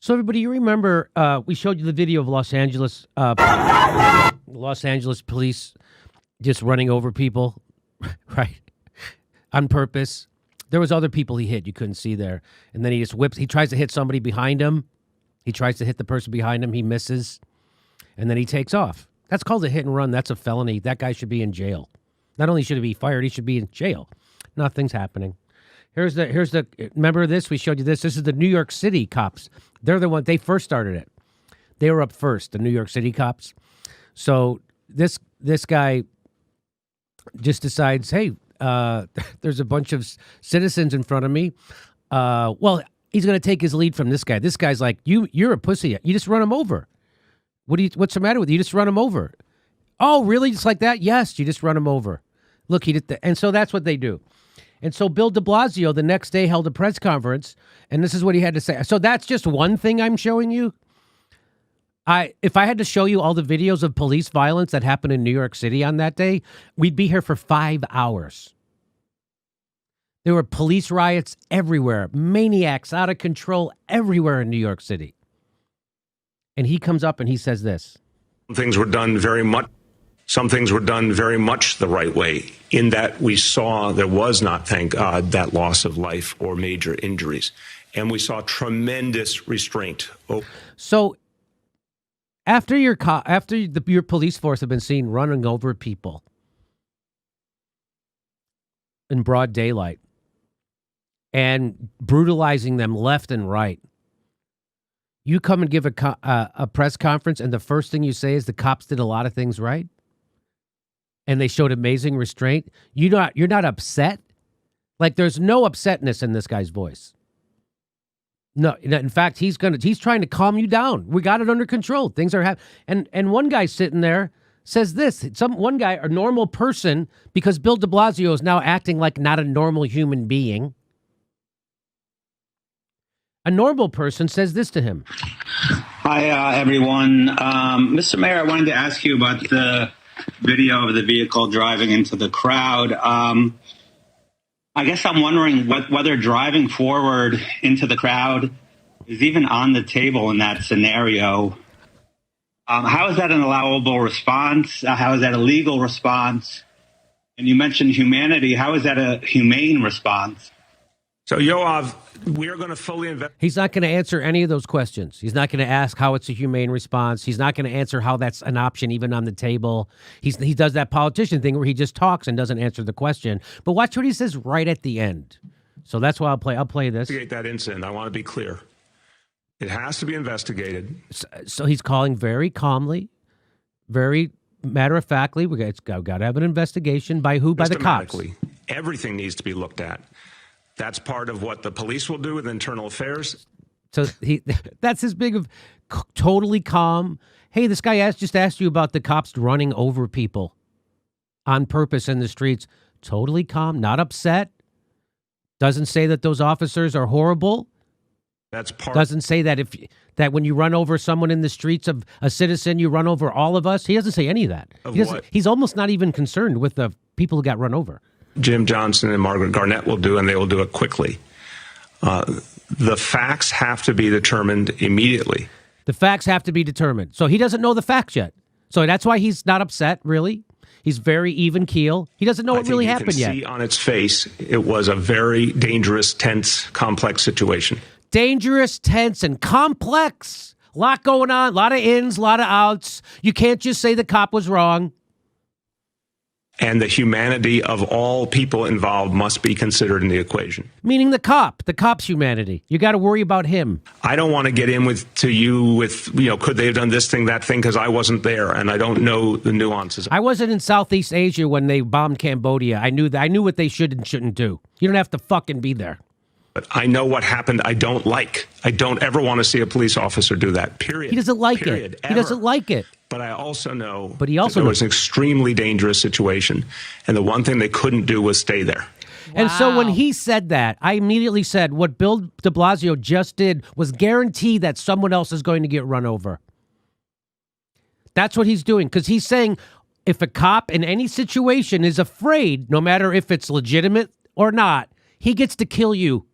So everybody, you remember we showed you the video of Los Angeles police just running over people, right? On purpose. There was other people he hit you couldn't see there. And then he just whips. He tries to hit somebody behind him. He tries to hit the person behind him. He misses. And then he takes off. That's called a hit and run. That's a felony. That guy should be in jail. Not only should he be fired, he should be in jail. Nothing's happening. Here's the remember this? We showed you this. This is the New York City cops. They're the one, they first started it. They were up first, the New York City cops. So this guy just decides, hey, there's a bunch of citizens in front of me. Well, he's going to take his lead from this guy. This guy's like, you're a pussy. You just run him over. What's the matter with you? You just run him over. Oh, really? Just like that? Yes, you just run him over. Look, he did that. And so that's what they do. And so Bill DeBlasio the next day held a press conference, and this is what he had to say. So that's just one thing I'm showing you. If I had to show you all the videos of police violence that happened in New York City on that day, we'd be here for 5 hours. There were police riots everywhere, maniacs out of control everywhere in New York City. And he comes up and he says this. Some things were done very much the right way, in that we saw there was not, thank God, that loss of life or major injuries. And we saw tremendous restraint. So after your police force have been seen running over people in broad daylight and brutalizing them left and right, you come and give a press conference, and the first thing you say is the cops did a lot of things right, and they showed amazing restraint. You're not upset? Like, there's no upsetness in this guy's voice. No, in fact, he's trying to calm you down. We got it under control. Things are happening. And one guy sitting there says this. One guy, a normal person, because Bill DeBlasio is now acting like not a normal human being. A normal person says this to him. Hi, everyone. Mr. Mayor, I wanted to ask you about the video of the vehicle driving into the crowd. I guess I'm wondering whether driving forward into the crowd is even on the table in that scenario. How is that an allowable response? How is that a legal response? And you mentioned humanity. How is that a humane response? So, Yoav, we are going to fully invest. He's not going to answer any of those questions. He's not going to ask how it's a humane response. He's not going to answer how that's an option even on the table. He does that politician thing where he just talks and doesn't answer the question. But watch what he says right at the end. So that's why I'll play this. Investigate that incident. I want to be clear. It has to be investigated. So he's calling very calmly, very matter-of-factly. It's got to have an investigation. By who? By the cops. Everything needs to be looked at. That's part of what the police will do with internal affairs. So that's his big of totally calm. Hey, this guy just asked you about the cops running over people on purpose in the streets. Totally calm, not upset. Doesn't say that those officers are horrible. That's part. Doesn't say that when you run over someone in the streets of a citizen, you run over all of us. He doesn't say any of that. He's almost not even concerned with the people who got run over. Jim Johnson and Margaret Garnett will do, and they will do it quickly. The facts have to be determined immediately. The facts have to be determined. So he doesn't know the facts yet. So that's why he's not upset, really. He's very even keel. He doesn't know what really happened yet. See on its face, it was a very dangerous, tense, complex situation. Dangerous, tense, and complex. A lot going on, a lot of ins, a lot of outs. You can't just say the cop was wrong. And the humanity of all people involved must be considered in the equation. Meaning the cop's humanity. You got to worry about him. I don't want to get in with could they have done this thing, that thing, because I wasn't there and I don't know the nuances. I wasn't in Southeast Asia when they bombed Cambodia. I knew what they should and shouldn't do. You don't have to fucking be there. But I know what happened. I don't like. I don't ever want to see a police officer do that, period. He doesn't like it. He doesn't like it. But I also know that it was an extremely dangerous situation. And the one thing they couldn't do was stay there. And so when he said that, I immediately said what Bill de Blasio just did was guarantee that someone else is going to get run over. That's what he's doing. Because he's saying if a cop in any situation is afraid, no matter if it's legitimate or not, he gets to kill you.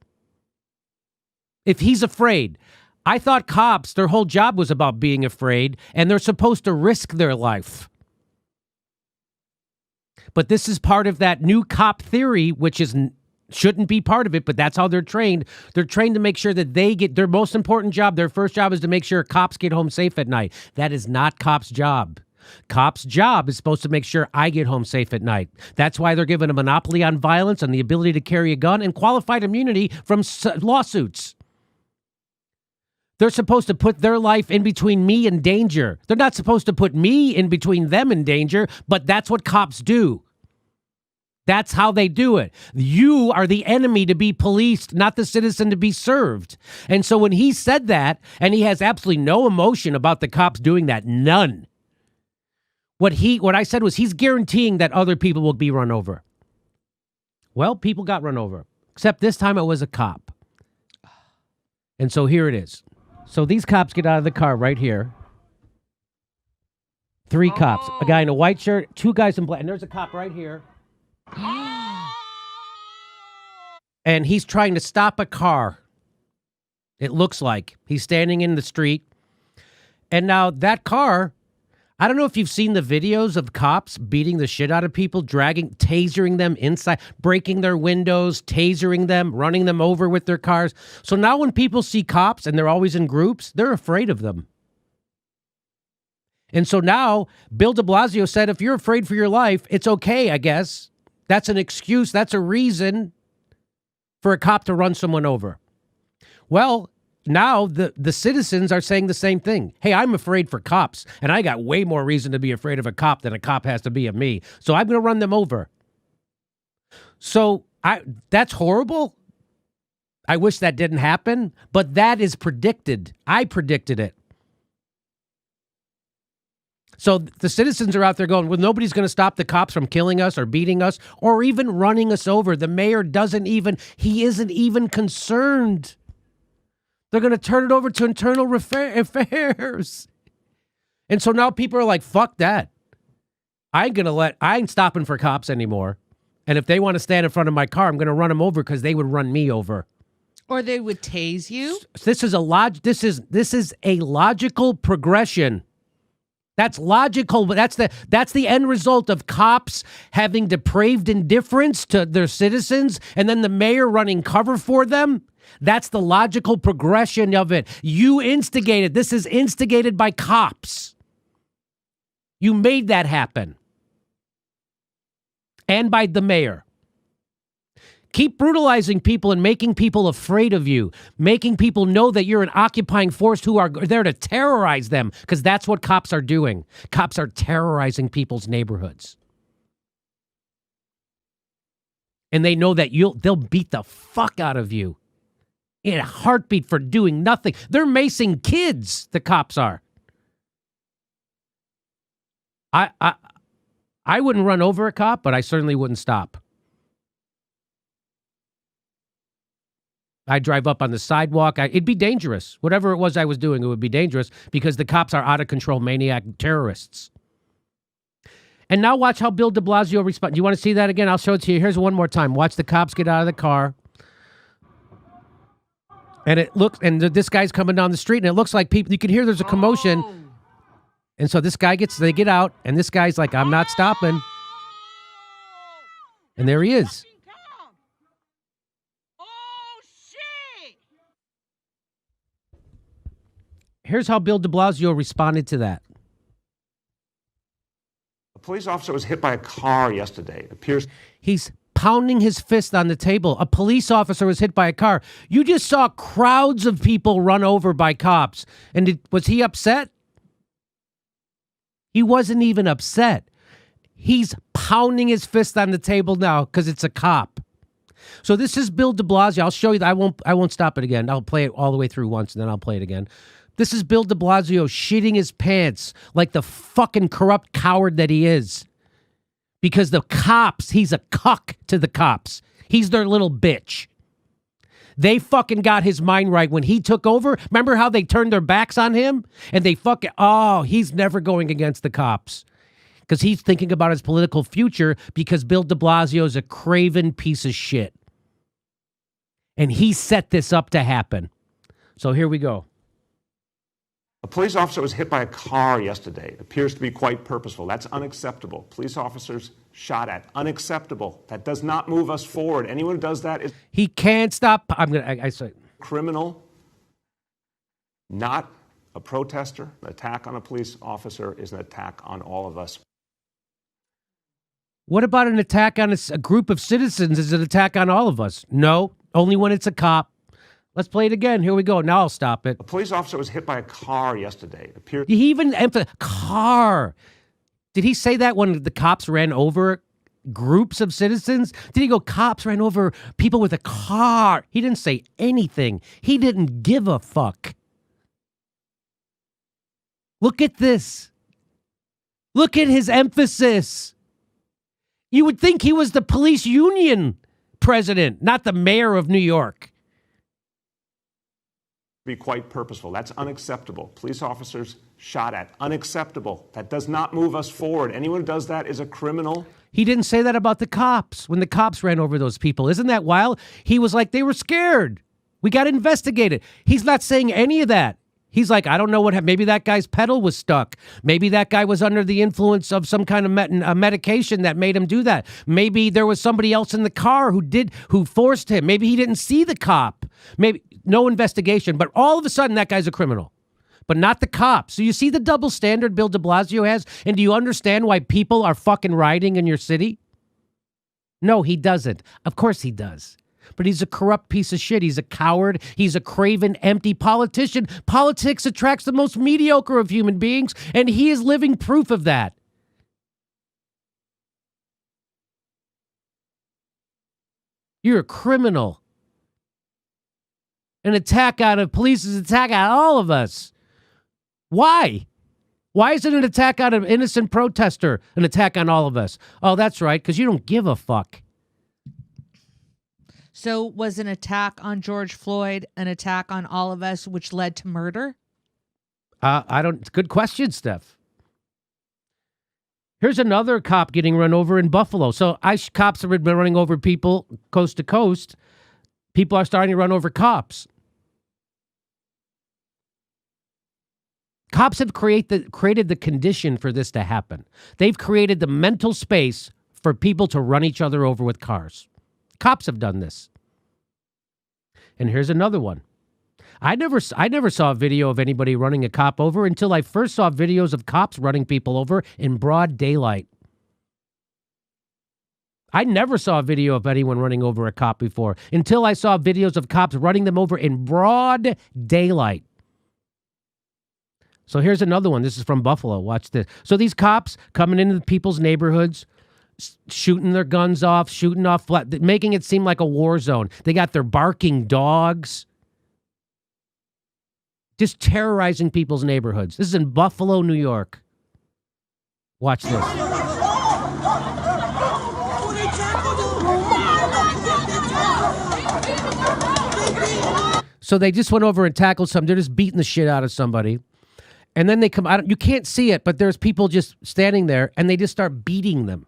If he's afraid. I thought cops, their whole job was about being afraid, and they're supposed to risk their life. But this is part of that new cop theory, which shouldn't be part of it, but that's how they're trained. They're trained to make sure that they get their most important job. Their first job is to make sure cops get home safe at night. That is not cops' job. Cops' job is supposed to make sure I get home safe at night. That's why they're given a monopoly on violence and the ability to carry a gun and qualified immunity from lawsuits. They're supposed to put their life in between me and danger. They're not supposed to put me in between them and danger, but that's what cops do. That's how they do it. You are the enemy to be policed, not the citizen to be served. And so when he said that, and he has absolutely no emotion about the cops doing that, none. What I said was he's guaranteeing that other people will be run over. Well, people got run over, except this time it was a cop. And so here it is. So these cops get out of the car right here. 3 cops, a guy in a white shirt, 2 guys in black, and there's a cop right here. And he's trying to stop a car. It looks like he's standing in the street. And now that car, I don't know if you've seen the videos of cops beating the shit out of people, tasering them inside, breaking their windows, tasering them, running them over with their cars. So now when people see cops, and they're always in groups, they're afraid of them. And so now Bill de Blasio said, if you're afraid for your life, it's okay, I guess. That's an excuse. That's a reason for a cop to run someone over. Well, now the citizens are saying the same thing. Hey, I'm afraid for cops, and I got way more reason to be afraid of a cop than a cop has to be of me. So I'm going to run them over. So that's horrible. I wish that didn't happen, but that is predicted. I predicted it. So the citizens are out there going, well, nobody's going to stop the cops from killing us or beating us or even running us over. The mayor he isn't even concerned. They're going to turn it over to internal affairs. And so now people are like, fuck that. I ain't stopping for cops anymore. And if they want to stand in front of my car, I'm going to run them over because they would run me over. Or they would tase you. This is a logical progression. That's logical, but that's the end result of cops having depraved indifference to their citizens and then the mayor running cover for them. That's the logical progression of it. You instigated. This is instigated by cops. You made that happen. And by the mayor. Keep brutalizing people and making people afraid of you, making people know that you're an occupying force who are there to terrorize them, because that's what cops are doing. Cops are terrorizing people's neighborhoods. And they know that they'll beat the fuck out of you in a heartbeat for doing nothing. They're macing kids, the cops are. I wouldn't run over a cop, but I certainly wouldn't stop. I'd drive up on the sidewalk. It'd be dangerous. Whatever it was I was doing, it would be dangerous because the cops are out-of-control maniac terrorists. And now watch how Bill de Blasio responds. Do you want to see that again? I'll show it to you. Here's one more time. Watch the cops get out of the car. And this guy's coming down the street, and it looks like people, you can hear there's a commotion. And so they get out, and this guy's like, I'm not stopping. And there he is. Here's how Bill de Blasio responded to that. A police officer was hit by a car yesterday. It appears he's pounding his fist on the table. A police officer was hit by a car. You just saw crowds of people run over by cops. And was he upset? He wasn't even upset. He's pounding his fist on the table now because it's a cop. So this is Bill de Blasio. I'll show you that. I won't stop it again. I'll play it all the way through once, and then I'll play it again. This is Bill de Blasio shitting his pants like the fucking corrupt coward that he is. Because the cops, he's a cuck to the cops. He's their little bitch. They fucking got his mind right when he took over. Remember how they turned their backs on him? And they he's never going against the cops. Because he's thinking about his political future because Bill de Blasio is a craven piece of shit. And he set this up to happen. So here we go. A police officer was hit by a car yesterday. It appears to be quite purposeful. That's unacceptable. Police officers shot at. Unacceptable. That does not move us forward. Anyone who does that is He can't stop. I say, criminal, not a protester. An attack on a police officer is an attack on all of us. what about an attack on a group of citizens is an attack on all of us? No, only when it's a cop. Let's play it again. Here we go. Now I'll stop it. A police officer was hit by a car yesterday. It appears He even car. Did he say that when the cops ran over groups of citizens? Did he go, cops ran over people with a car? He didn't say anything. He didn't give a fuck. Look at this. Look at his emphasis. You would think he was the police union president, not the mayor of New York. be quite purposeful. That's unacceptable. Police officers shot at. Unacceptable. That does not move us forward. Anyone who does that is a criminal. He didn't say that about the cops when the cops ran over those people. Isn't that wild? He was like, they were scared. We got to investigate it. He's not saying any of that. He's like, I don't know what happened. Maybe that guy's pedal was stuck. Maybe that guy was under the influence of some kind of medication that made him do that. Maybe there was somebody else in the car who forced him. Maybe he didn't see the cop. Maybe no investigation, but all of a sudden that guy's a criminal, but not the cops. So you see the double standard Bill DeBlasio has? And do you understand why people are fucking rioting in your city? No, he doesn't. Of course he does. But he's a corrupt piece of shit. He's a coward. He's a craven, empty politician. Politics attracts the most mediocre of human beings, and he is living proof of that. You're a criminal. An attack on a police is an attack on all of us. Why? Why is it an attack on an innocent protester, an attack on all of us? Oh, that's right, because you don't give a fuck. So was an attack on George Floyd an attack on all of us, which led to murder? Good question, Steph. Here's another cop getting run over in Buffalo. So cops have been running over people coast to coast. People are starting to run over cops. Cops have created the condition for this to happen. They've created the mental space for people to run each other over with cars. Cops have done this. And here's another one. I never saw a video of anybody running a cop over until I first saw videos of cops running people over in broad daylight. I never saw a video of anyone running over a cop before until I saw videos of cops running them over in broad daylight. So here's another one. This is from Buffalo. Watch this. So these cops coming into people's neighborhoods, shooting their guns off, shooting off, making it seem like a war zone. They got their barking dogs. Just terrorizing people's neighborhoods. This is in Buffalo, New York. Watch this. So they just went over and tackled something. They're just beating the shit out of somebody. And then they come out. You can't see it, but there's people just standing there, and they just start beating them.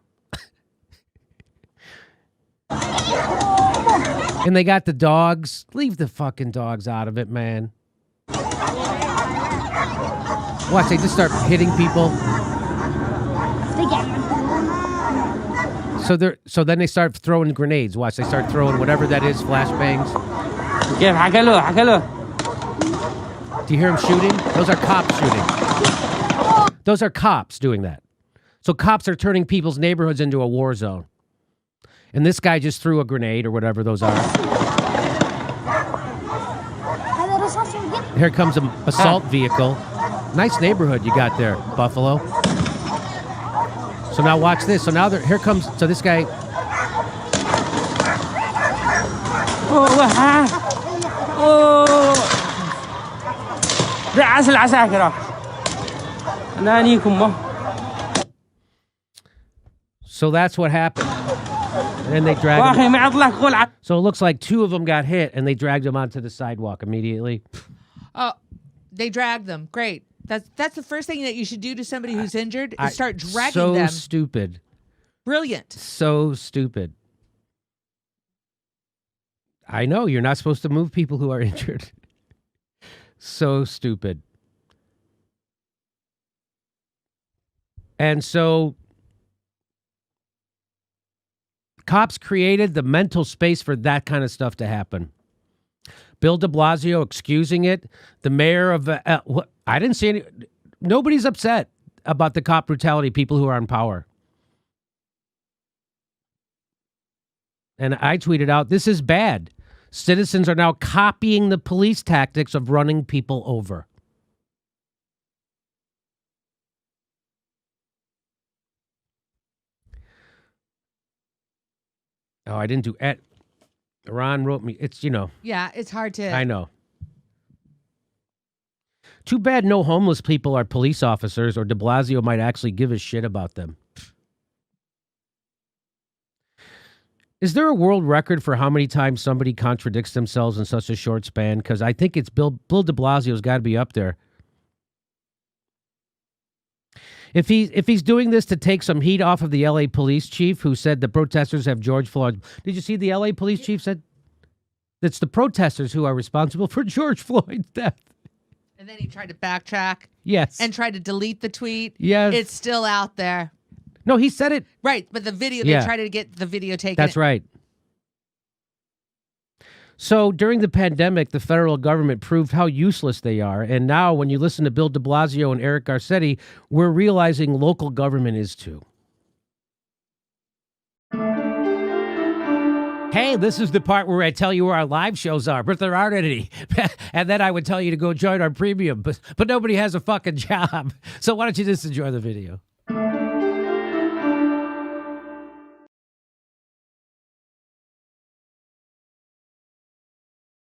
And they got the dogs. Leave the fucking dogs out of it, man. Watch, they just start hitting people. So then they start throwing grenades. Watch, they start throwing whatever that is, flashbangs. Do you hear them shooting? Those are cops shooting. Those are cops doing that. So cops are turning people's neighborhoods into a war zone. And this guy just threw a grenade or whatever those are. Here comes an assault vehicle. Nice neighborhood you got there, Buffalo. So now watch this. So now here comes, so this guy. So that's what happened. And then they dragged him. So it looks like two of them got hit, and they dragged him onto the sidewalk immediately. Oh, they dragged them. Great. That's the first thing that you should do to somebody who's injured is start dragging them. So stupid. Brilliant. So stupid. I know, you're not supposed to move people who are injured. So stupid. And so cops created the mental space for that kind of stuff to happen. Bill DeBlasio excusing it. The mayor of I didn't see any. Nobody's upset about the cop brutality, people who are in power. And I tweeted out, this is bad. Citizens are now copying the police tactics of running people over. Oh, I didn't do it. Ron wrote me. It's, Yeah, it's hard to. I know. Too bad no homeless people are police officers, or de Blasio might actually give a shit about them. Is there a world record for how many times somebody contradicts themselves in such a short span? Because I think it's Bill de Blasio's got to be up there. If he's doing this to take some heat off of the L.A. police chief who said the protesters have George Floyd. Did you see the L.A. police chief said it's the protesters who are responsible for George Floyd's death? And then he tried to backtrack. Yes. And tried to delete the tweet. Yes. It's still out there. No, he said it. Right, but the video, Yeah. they tried to get the video taken. That's right. So during the pandemic, the federal government proved how useless they are. And now when you listen to Bill de Blasio and Eric Garcetti, we're realizing local government is too. Hey, this is the part where I tell you where our live shows are, but there aren't any. And then I would tell you to go join our premium, but nobody has a fucking job. So why don't you just enjoy the video?